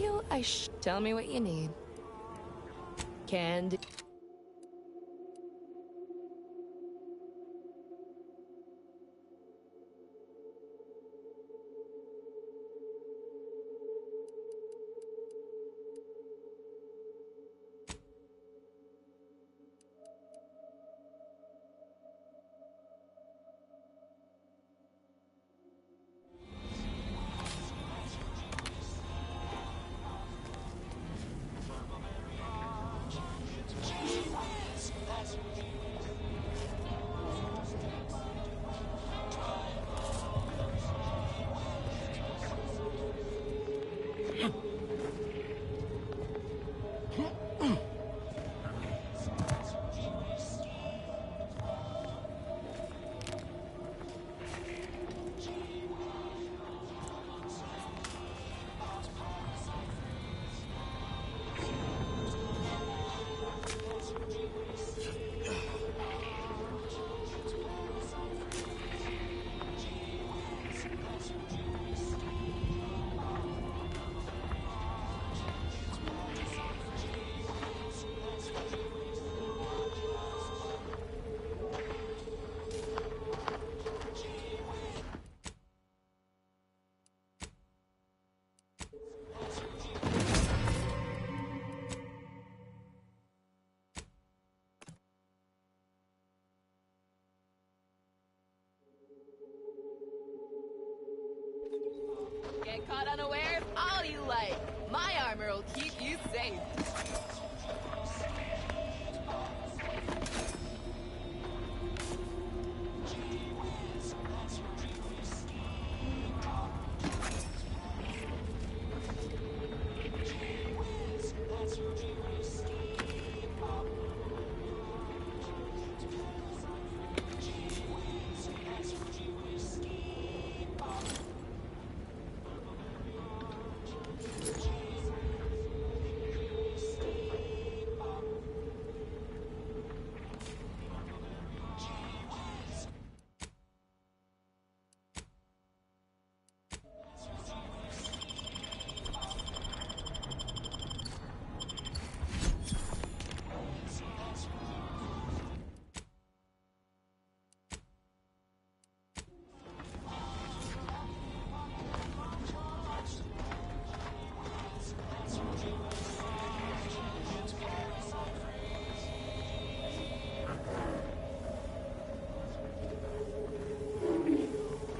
feel I tell me what you need. Candy. Get caught unawares all you like. My armor will keep you safe.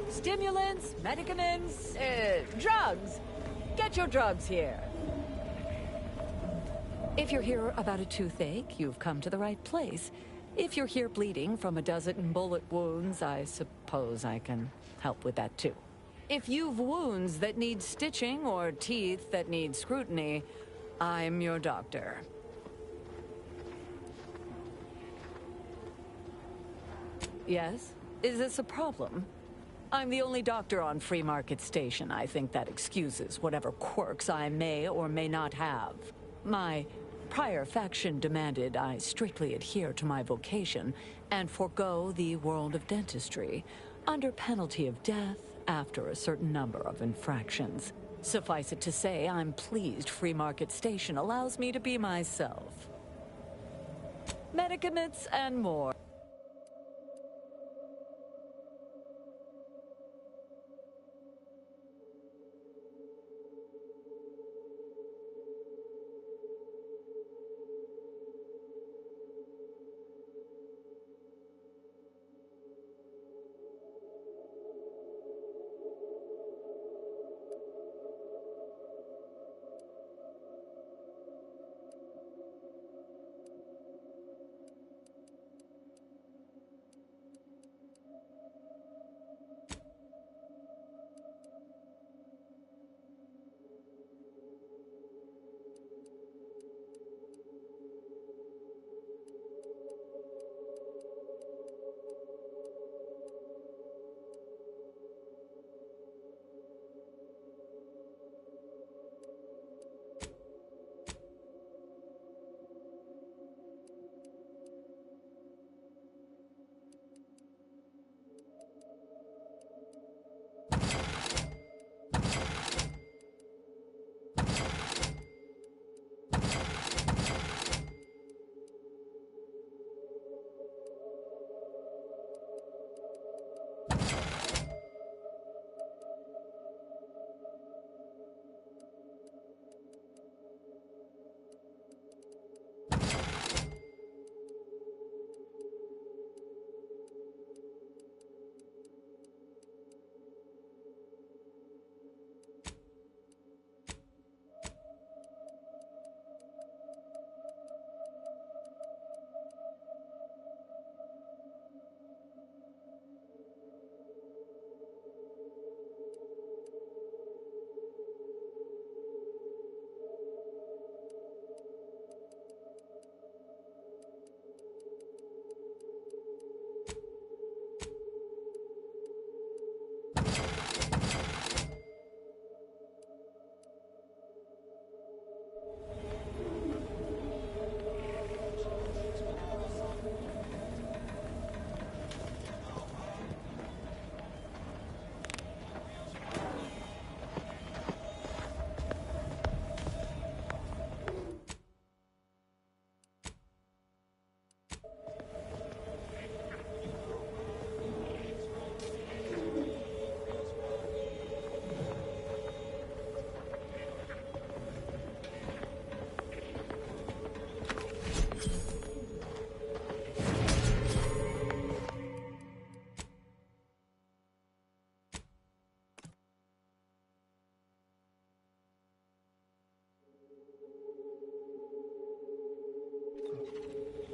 Stimulants, medicaments, drugs. Get your drugs here. If you're here about a toothache, you've come to the right place. If you're here bleeding from a dozen bullet wounds, I suppose I can help with that too. If you've wounds that need stitching or teeth that need scrutiny, I'm your doctor. Yes? Is this a problem? I'm the only doctor on Free Market Station. I think that excuses whatever quirks I may or may not have. My prior faction demanded I strictly adhere to my vocation and forego the world of dentistry, under penalty of death after a certain number of infractions. Suffice it to say, I'm pleased Free Market Station allows me to be myself. Medicaments and more.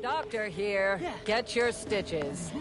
Doctor here. Get your stitches.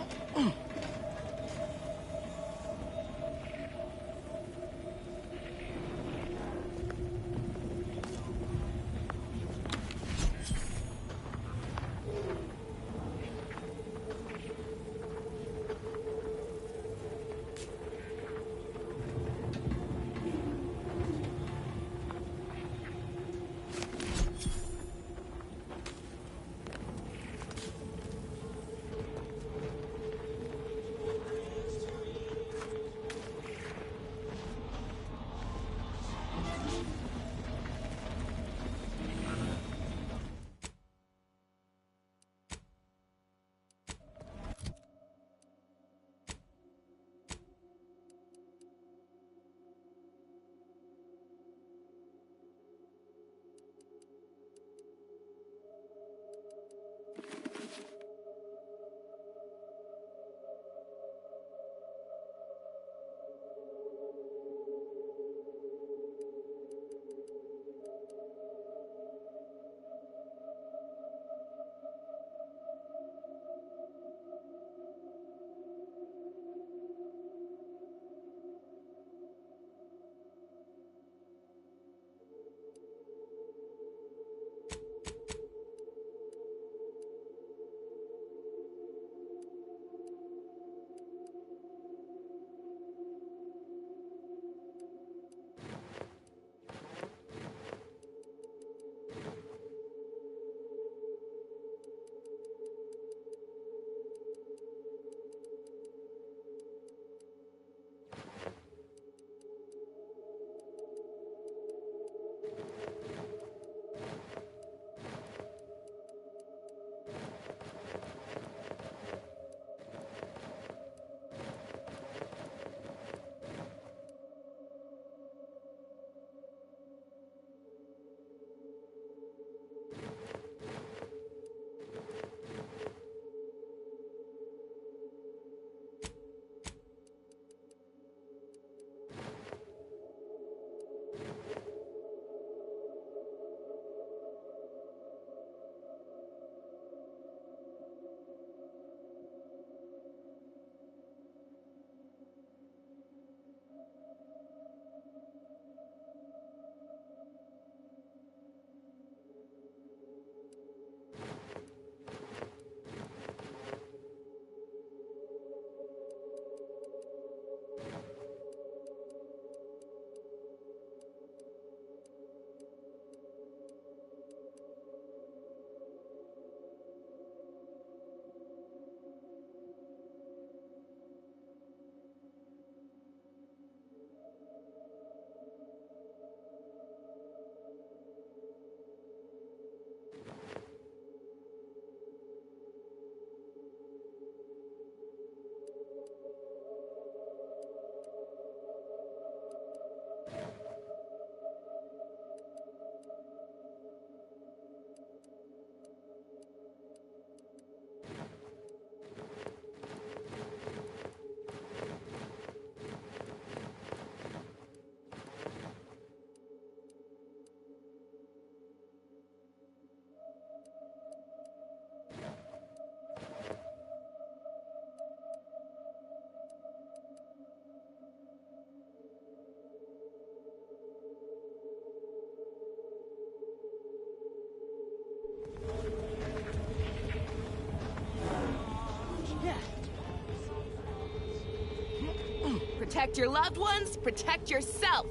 Protect your loved ones, protect yourself.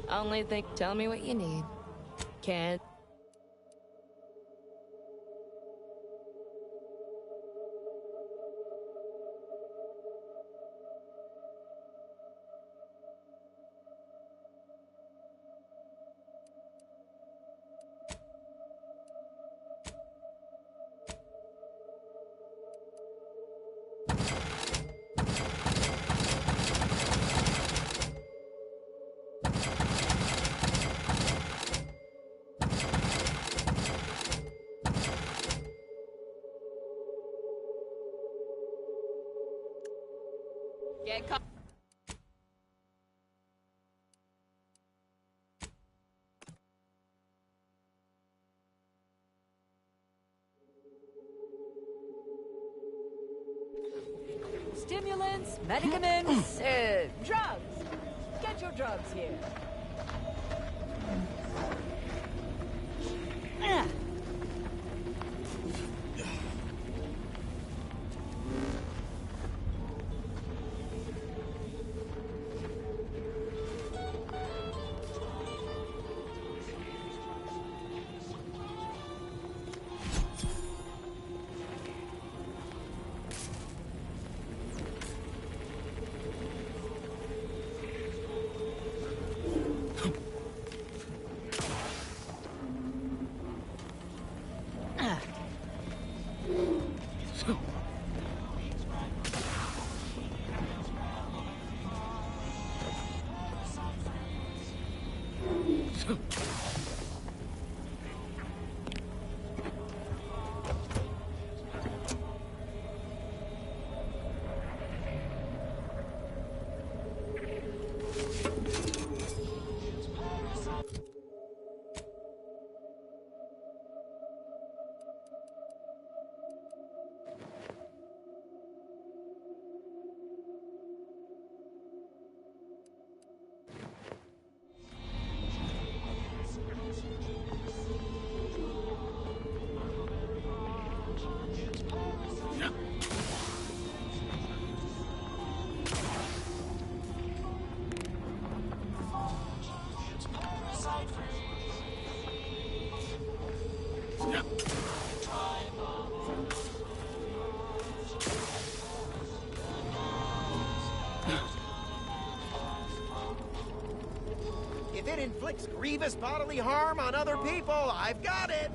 Only think, tell me what you need. Can't. Get caught. Medicaments, medicaments, drugs. Get your drugs here. If it inflicts grievous bodily harm on other people, I've got it!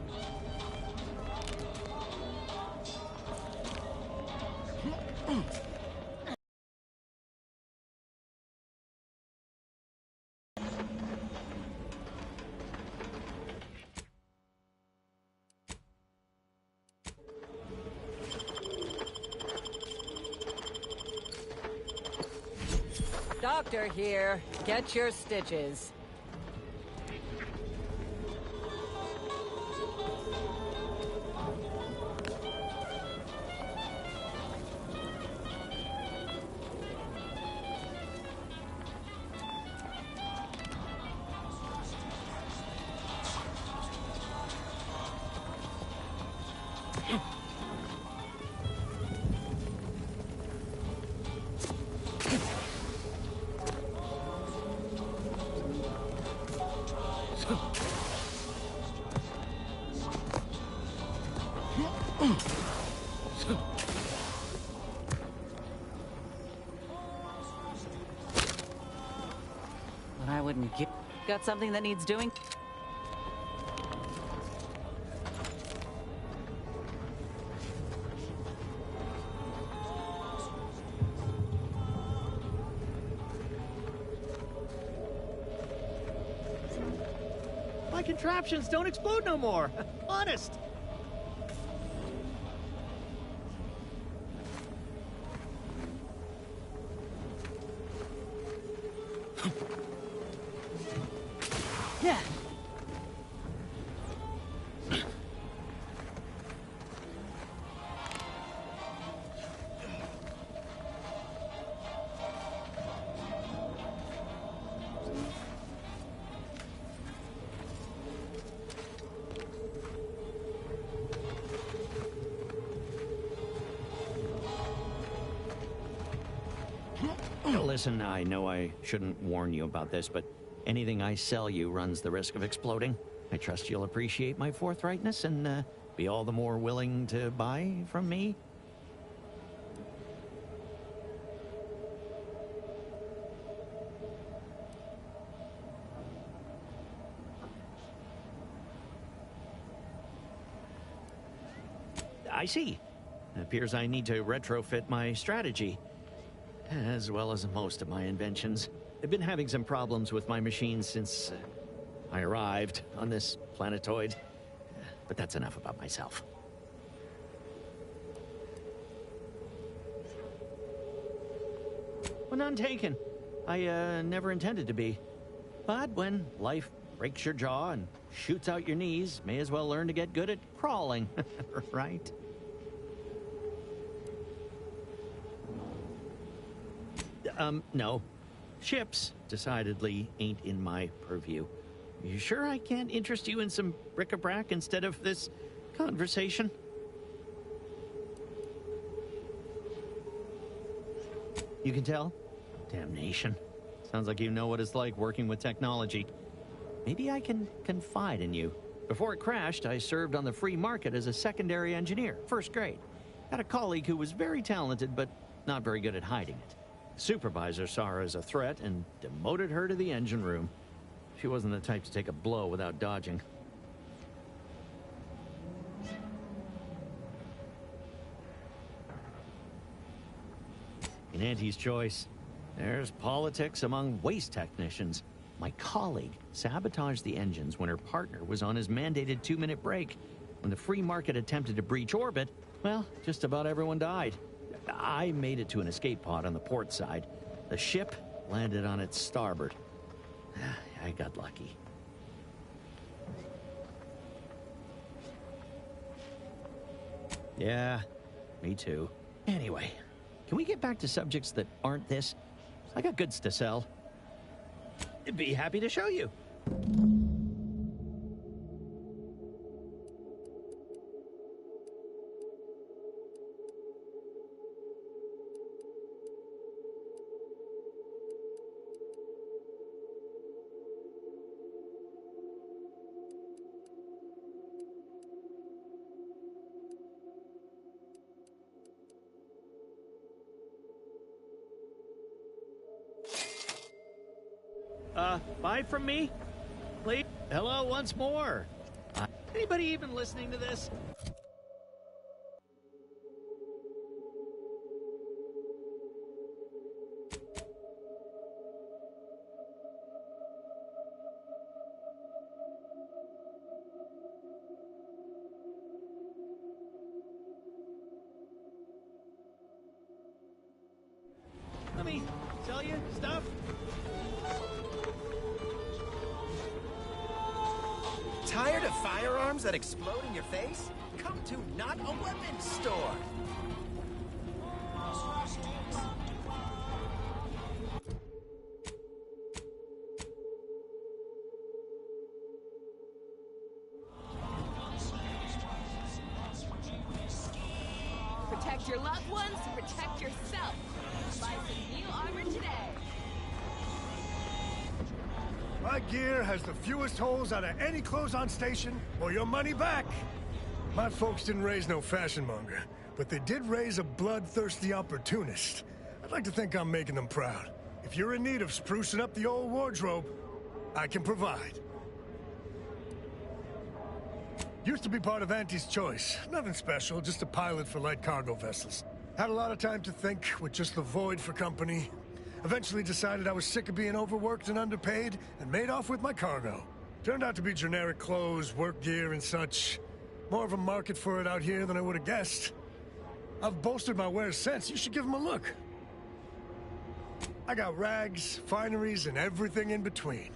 Doctor here. Get your stitches. But I wouldn't get... Got something that needs doing? My contraptions don't explode no more. Honest. Yeah. Listen, I know I shouldn't warn you about this, but anything I sell you runs the risk of exploding. I trust you'll appreciate my forthrightness and be all the more willing to buy from me. I see. It appears I need to retrofit my strategy, as well as most of my inventions. I've been having some problems with my machines since I arrived on this planetoid. But that's enough about myself. Well, none taken. I never intended to be. But when life breaks your jaw and shoots out your knees, may as well learn to get good at crawling, right? No. Ships decidedly ain't in my purview. You sure I can't interest you in some bric-a-brac instead of this conversation? You can tell? Damnation. Sounds like you know what it's like working with technology. Maybe I can confide in you. Before it crashed, I served on the free market as a secondary engineer, first grade. Had a colleague who was very talented, but not very good at hiding it. The supervisor saw her as a threat and demoted her to the engine room. She wasn't the type to take a blow without dodging. In Auntie's choice, there's politics among waste technicians. My colleague sabotaged the engines when her partner was on his mandated 2-minute break. When the free market attempted to breach orbit, well, just about everyone died. I made it to an escape pod on the port side. The ship landed on its starboard. I got lucky. Yeah, me too. Anyway, can we get back to subjects that aren't this? I got goods to sell. I'd be happy to show you. Buy from me? Please? Hello once more. Anybody even listening to this? Let me sell you stuff. Tired of firearms that explode in your face? Come to Not a Weapons Store. Protect your loved ones, protect yourself. Buy some new armor today. My gear has the fewest holes out of any clothes-on station, or your money back. My folks didn't raise no fashion monger, but they did raise a bloodthirsty opportunist. I'd like to think I'm making them proud. If you're in need of sprucing up the old wardrobe, I can provide. Used to be part of Auntie's choice. Nothing special, just a pilot for light cargo vessels. Had a lot of time to think, with just the void for company. Eventually decided I was sick of being overworked and underpaid, and made off with my cargo. Turned out to be generic clothes, work gear, and such. More of a market for it out here than I would have guessed. I've bolstered my wares since. You should give them a look. I got rags, fineries, and everything in between.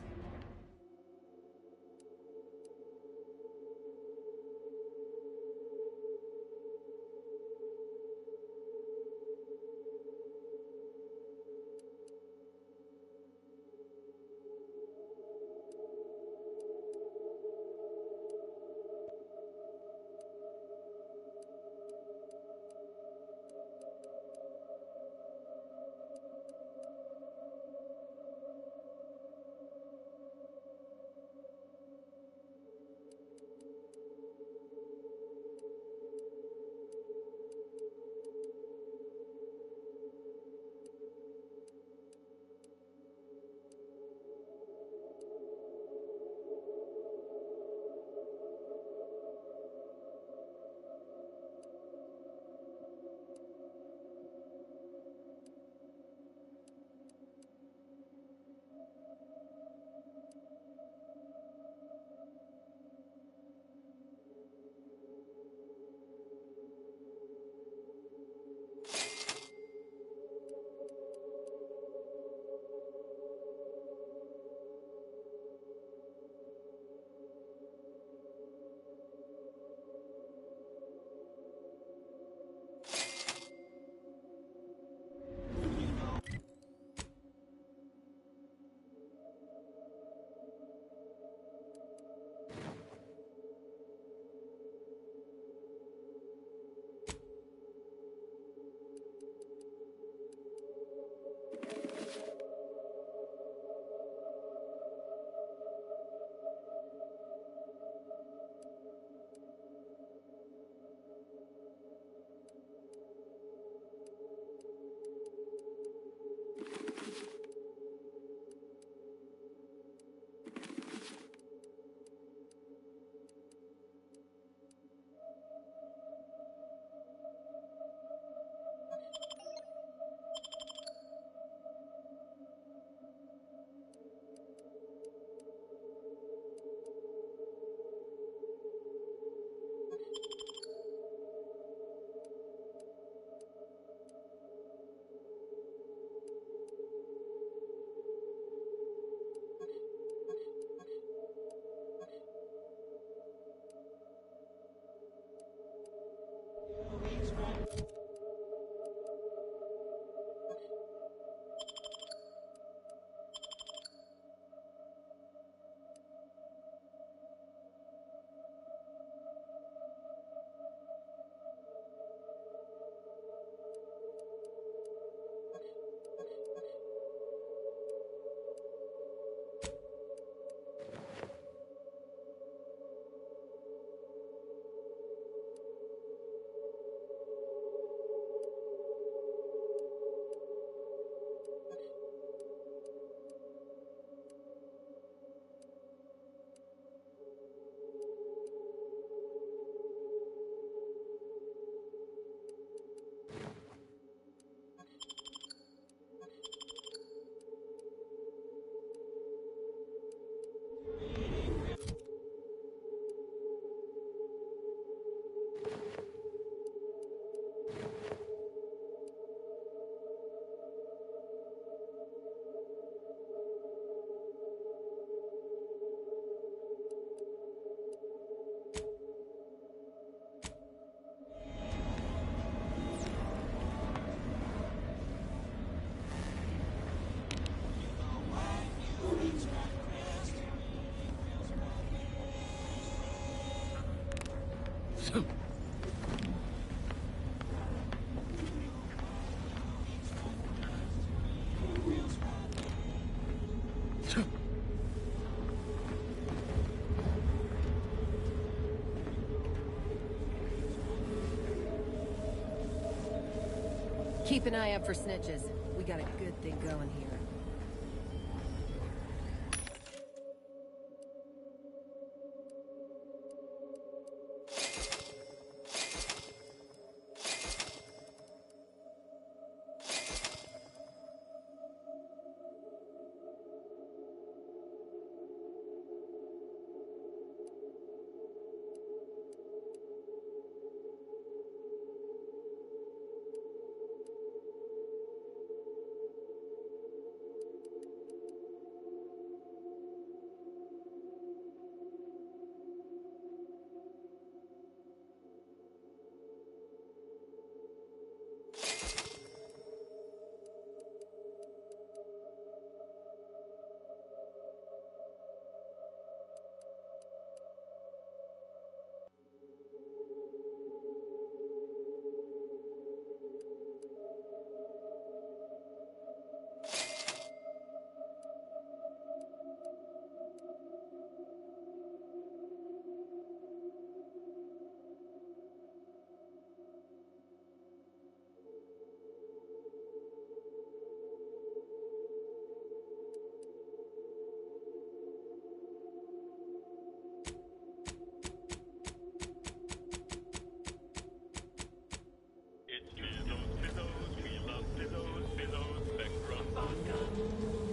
Keep an eye out for snitches. We got a good thing going here.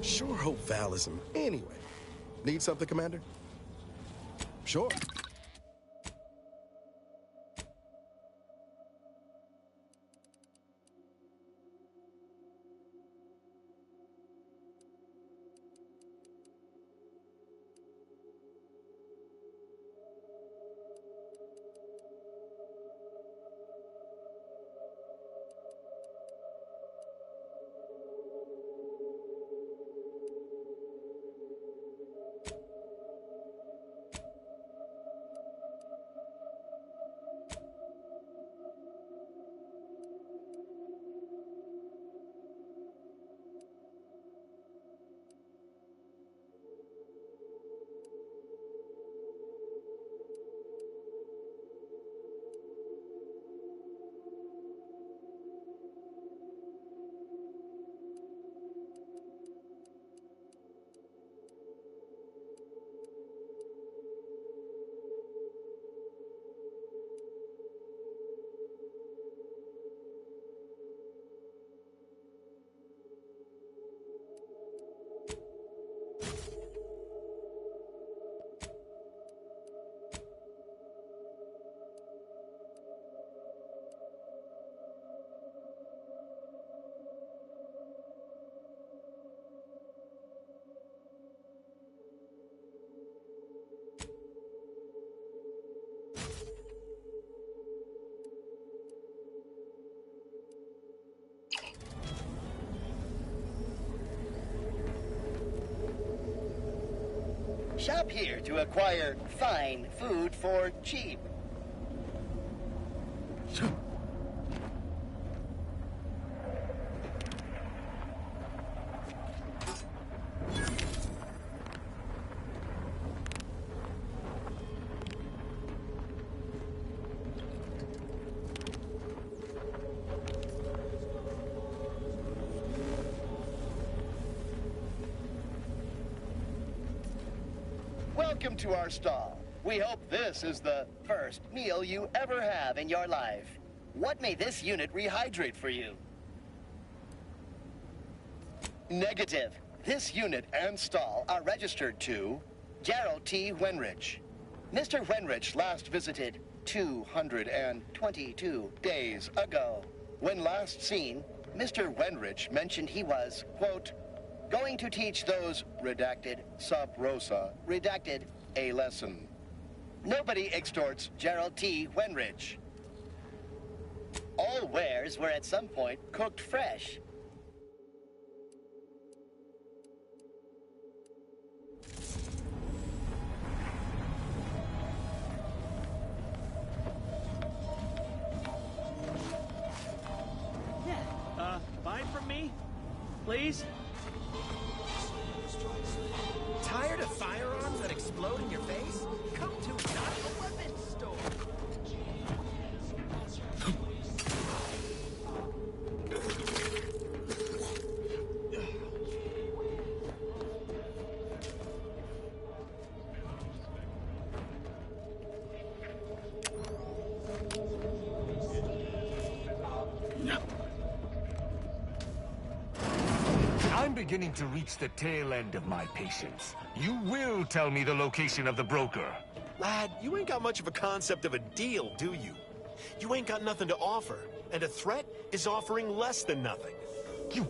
Sure hope Val isn't. Anyway, need something, Commander? Sure. Shop here to acquire fine food for cheap. Welcome to our stall. We hope this is the first meal you ever have in your life. What may this unit rehydrate for you? Negative. This unit and stall are registered to Gerald T. Wenrich. Mr. Wenrich last visited 222 days ago. When last seen, Mr. Wenrich mentioned he was, quote, going to teach those, redacted, sub rosa, redacted, a lesson. Nobody extorts Gerald T. Wenrich. All wares were at some point cooked fresh. Buy from me? Please? Tired of firearms that explode in your face? Come to not a weapons store. I'm beginning to reach the tail end of my patience. You will tell me the location of the broker. Lad, you ain't got much of a concept of a deal, do you? You ain't got nothing to offer, and a threat is offering less than nothing. You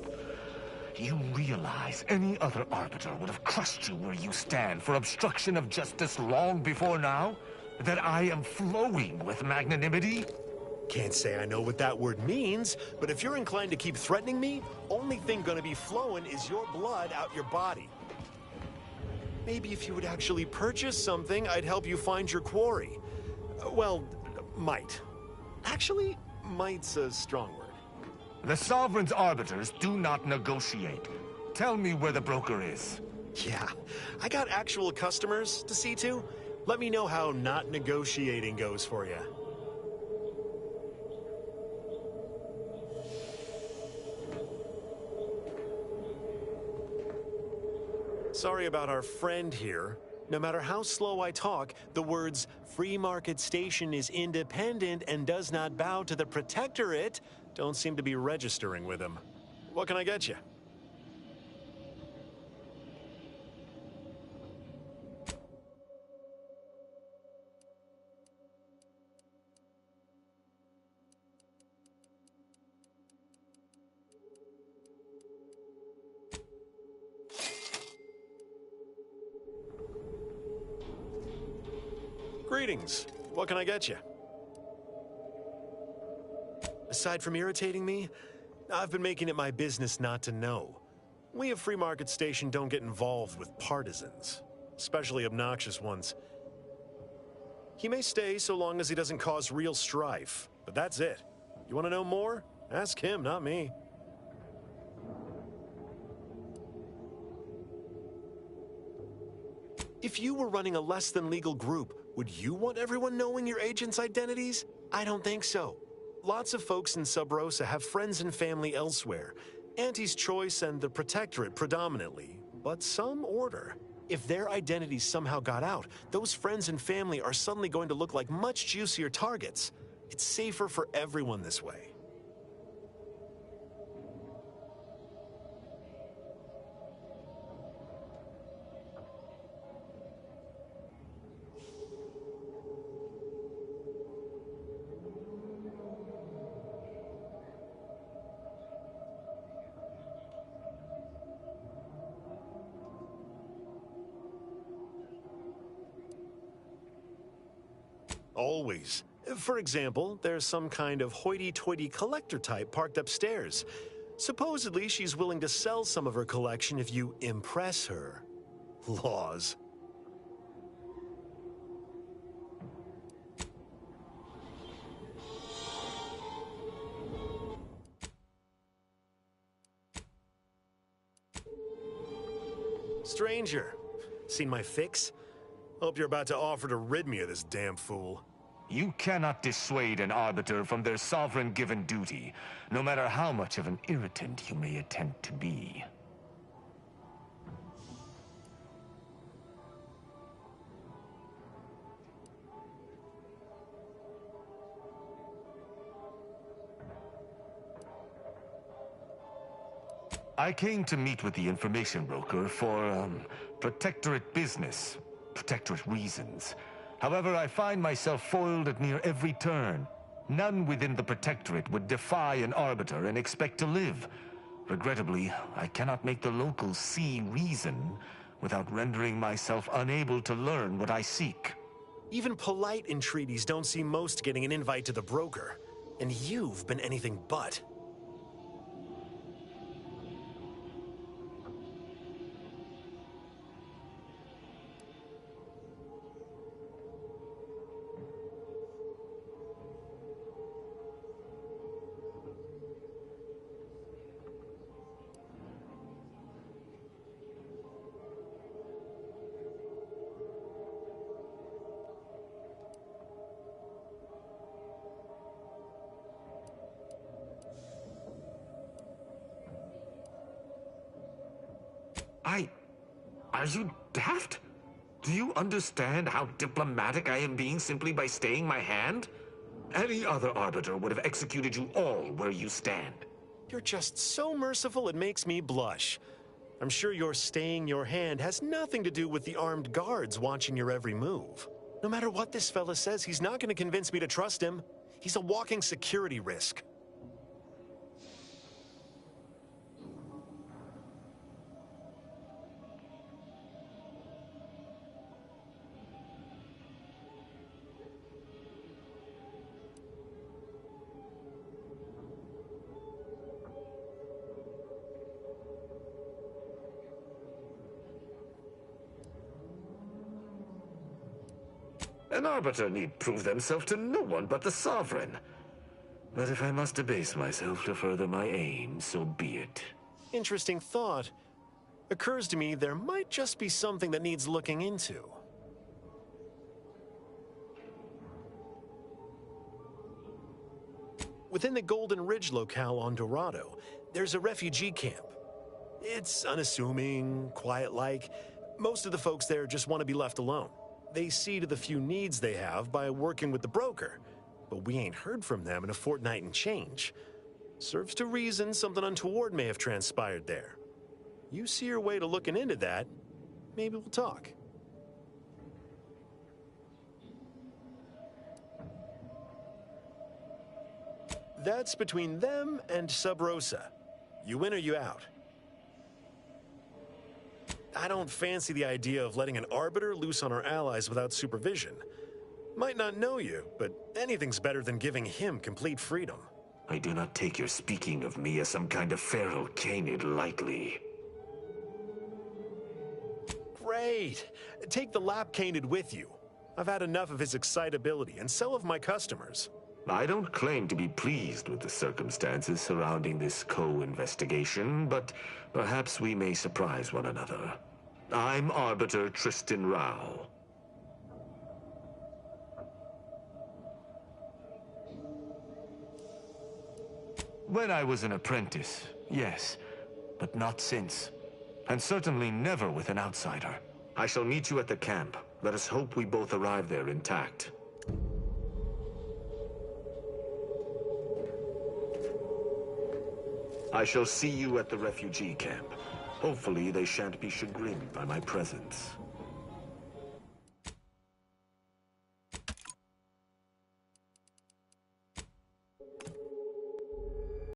realize any other arbiter would have crushed you where you stand for obstruction of justice long before now? That I am flowing with magnanimity? Can't say I know what that word means, but if you're inclined to keep threatening me, only thing gonna be flowing is your blood out your body. Maybe if you would actually purchase something, I'd help you find your quarry. Well, might. Actually, might's a strong word. The Sovereign's arbiters do not negotiate. Tell me where the broker is. Yeah, I got actual customers to see to. Let me know how not negotiating goes for you. Sorry about our friend here. No matter how slow I talk, the words "Free Market Station is independent and does not bow to the Protectorate" don't seem to be registering with him. What can I get you? Greetings. What can I get you? Aside from irritating me, I've been making it my business not to know. We at Free Market Station don't get involved with partisans, especially obnoxious ones. He may stay so long as he doesn't cause real strife, but that's it. You want to know more? Ask him, not me. If you were running a less than legal group, would you want everyone knowing your agents' identities? I don't think so. Lots of folks in Sub Rosa have friends and family elsewhere. Auntie's Choice and the Protectorate predominantly, but some order. If their identities somehow got out, those friends and family are suddenly going to look like much juicier targets. It's safer for everyone this way. Always. For example, there's some kind of hoity-toity collector type parked upstairs. Supposedly, she's willing to sell some of her collection if you impress her. Laws. Stranger, seen my fix? Hope you're about to offer to rid me of this damn fool. You cannot dissuade an arbiter from their sovereign-given duty, no matter how much of an irritant you may attempt to be. I came to meet with the information broker for, Protectorate business. Protectorate reasons. However, I find myself foiled at near every turn. None within the Protectorate would defy an Arbiter and expect to live. Regrettably, I cannot make the locals see reason without rendering myself unable to learn what I seek. Even polite entreaties don't see most getting an invite to the broker. And you've been anything but. Are you daft? Do you understand how diplomatic I am being simply by staying my hand? Any other Arbiter would have executed you all where you stand. You're just so merciful it makes me blush. I'm sure your staying your hand has nothing to do with the armed guards watching your every move. No matter what this fella says, he's not going to convince me to trust him. He's a walking security risk. An Arbiter need prove themselves to no one but the Sovereign. But if I must debase myself to further my aim, so be it. Interesting thought. Occurs to me there might just be something that needs looking into. Within the Golden Ridge locale on Dorado, there's a refugee camp. It's unassuming, quiet-like. Most of the folks there just want to be left alone. They see to the few needs they have by working with the broker, but we ain't heard from them in a fortnight and change. Serves to reason something untoward may have transpired there. You see your way to looking into that, maybe we'll talk. That's between them and Sub Rosa. You in or you out? I don't fancy the idea of letting an Arbiter loose on our allies without supervision. Might not know you, but anything's better than giving him complete freedom. I do not take your speaking of me as some kind of feral canid lightly. Great! Take the lap canid with you. I've had enough of his excitability, and so have my customers. I don't claim to be pleased with the circumstances surrounding this co-investigation, but perhaps we may surprise one another. I'm Arbiter Tristan Rao. When I was an apprentice, yes, but not since. And certainly never with an outsider. I shall meet you at the camp. Let us hope we both arrive there intact. I shall see you at the refugee camp. Hopefully they shan't be chagrined by my presence.